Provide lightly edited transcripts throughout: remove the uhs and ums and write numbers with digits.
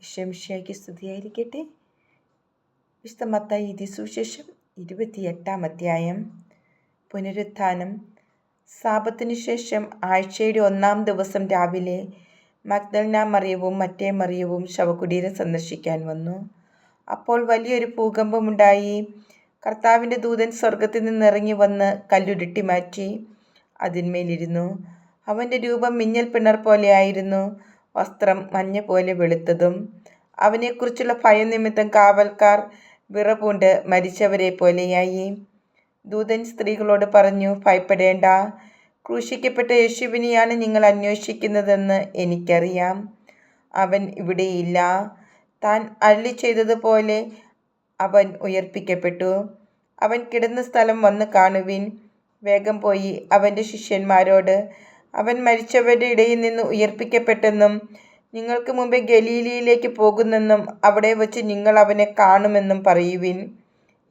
ഈശോമിശിഹായ്ക്ക് സ്തുതിയായിരിക്കട്ടെ. വിശുദ്ധ മത്തായി എഴുതിയ സുവിശേഷം 28-ാം അധ്യായം. പുനരുത്ഥാനം. സാബത്തിനു ശേഷം ആഴ്ചയുടെ 1-ാം ദിവസം രാവിലെ മഗ്ദലന മറിയവും മറ്റേ മറിയവും ശവകുടീരം സന്ദർശിക്കാൻ വന്നു. അപ്പോൾ വലിയൊരു ഭൂകമ്പമുണ്ടായി. കർത്താവിൻ്റെ ദൂതൻ സ്വർഗത്തിൽ നിന്നിറങ്ങി വന്ന് കല്ലുരുട്ടി മാറ്റി അതിന്മേലിരുന്നു. അവൻ്റെ രൂപം മിന്നൽ പിണർ പോലെയായിരുന്നു, വസ്ത്രം മഞ്ഞ പോലെ വെളുത്തതും. അവനെക്കുറിച്ചുള്ള ഭയം നിമിത്തം കാവൽക്കാർ വിറപൂണ്ട് മരിച്ചവരെ പോലെയായി. ദൂതൻ സ്ത്രീകളോട് പറഞ്ഞു, ഭയപ്പെടേണ്ട, ക്രൂശിക്കപ്പെട്ട യേശുവിനെയാണ് നിങ്ങൾ അന്വേഷിക്കുന്നതെന്ന് എനിക്കറിയാം. അവൻ ഇവിടെയില്ല. താൻ അരുളി ചെയ്തതുപോലെ അവൻ ഉയർപ്പിക്കപ്പെട്ടു. അവൻ കിടന്ന സ്ഥലം വന്ന് കാണുവിൻ. വേഗം പോയി അവൻ്റെ ശിഷ്യന്മാരോട്, അവൻ മരിച്ചവരുടെ ഇടയിൽ നിന്ന് ഉയർപ്പിക്കപ്പെട്ടെന്നും നിങ്ങൾക്ക് മുമ്പേ ഗലീലയിലേക്ക് പോകുന്നെന്നും അവിടെ വച്ച് നിങ്ങൾ അവനെ കാണുമെന്നും പറയുവിൻ.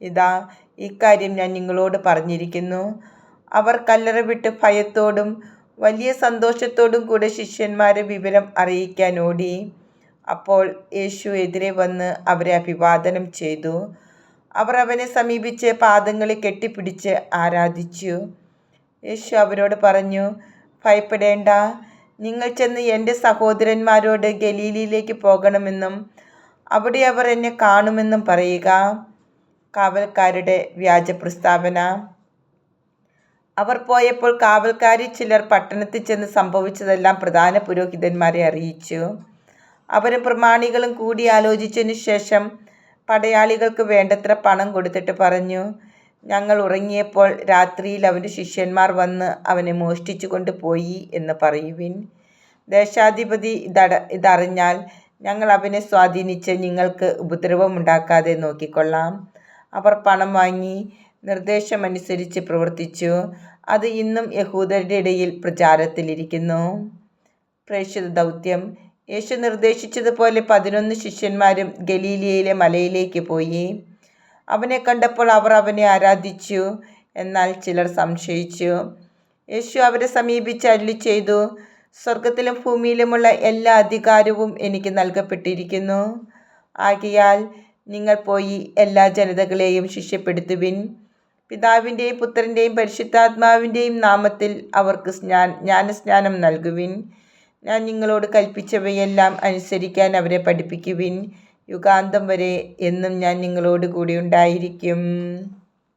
ഇതാ, ഇക്കാര്യം ഞാൻ നിങ്ങളോട് പറഞ്ഞിരിക്കുന്നു. അവർ കല്ലറ വിട്ട് ഭയത്തോടും വലിയ സന്തോഷത്തോടും കൂടെ ശിഷ്യന്മാരെ വിവരം അറിയിക്കാൻ ഓടി. അപ്പോൾ യേശു എതിരെ വന്ന് അവരെ അഭിവാദനം ചെയ്തു. അവർ അവനെ സമീപിച്ച് പാദങ്ങളിൽ കെട്ടിപ്പിടിച്ച് ആരാധിച്ചു. യേശു അവരോട് പറഞ്ഞു, ഭയപ്പെടേണ്ട, നിങ്ങൾ ചെന്ന് എൻ്റെ സഹോദരന്മാരോട് ഗലീലയിലേക്ക് പോകണമെന്നും അവിടെ അവർ എന്നെ കാണുമെന്നും പറയുക. കാവൽക്കാരുടെ വ്യാജ പ്രസ്താവന. അവർ പോയപ്പോൾ കാവൽക്കാരിൽ ചിലർ പട്ടണത്തിൽ ചെന്ന് സംഭവിച്ചതെല്ലാം പ്രധാന പുരോഹിതന്മാരെ അറിയിച്ചു. അവരും പ്രമാണികളും കൂടി ആലോചിച്ചതിനു ശേഷം പടയാളികൾക്ക് വേണ്ടത്ര പണം കൊടുത്തിട്ട് പറഞ്ഞു, ഞങ്ങൾ ഉറങ്ങിയപ്പോൾ രാത്രിയിൽ അവൻ്റെ ശിഷ്യന്മാർ വന്ന് അവനെ മോഷ്ടിച്ചു കൊണ്ടുപോയി എന്ന് പറയുവിൻ. ദേശാധിപതി ഇതറിഞ്ഞാൽ ഞങ്ങൾ അവനെ സ്വാധീനിച്ച് നിങ്ങൾക്ക് ഉപദ്രവമുണ്ടാക്കാതെ നോക്കിക്കൊള്ളാം. അവർ പണം വാങ്ങി നിർദ്ദേശമനുസരിച്ച് പ്രവർത്തിച്ചു. അത് ഇന്നും യഹൂദരുടെ ഇടയിൽ പ്രചാരത്തിലിരിക്കുന്നു. പ്രേക്ഷിത ദൗത്യം. യേശു നിർദ്ദേശിച്ചതുപോലെ 11 ശിഷ്യന്മാരും ഗലീലയിലെ മലയിലേക്ക് പോയി. അവനെ കണ്ടപ്പോൾ അവർ അവനെ ആരാധിച്ചു. എന്നാൽ ചിലർ സംശയിച്ചു. യേശു അവരെ സമീപിച്ച് അരുളി ചെയ്തു, സ്വർഗത്തിലും ഭൂമിയിലുമുള്ള എല്ലാ അധികാരവും എനിക്ക് നൽകപ്പെട്ടിരിക്കുന്നു. ആകയാൽ നിങ്ങൾ പോയി എല്ലാ ജനതകളെയും ശിഷ്യപ്പെടുത്തുവിൻ. പിതാവിൻ്റെയും പുത്രൻ്റെയും പരിശുദ്ധാത്മാവിൻ്റെയും നാമത്തിൽ അവർക്ക് ജ്ഞാനസ്നാനം നൽകുവിൻ. ഞാൻ നിങ്ങളോട് കൽപ്പിച്ചവയെല്ലാം അനുസരിക്കാൻ അവരെ പഠിപ്പിക്കുവിൻ. യുഗാന്തം വരെ എന്നും ഞാൻ നിങ്ങളോട് കൂടി ഉണ്ടായിരിക്കും.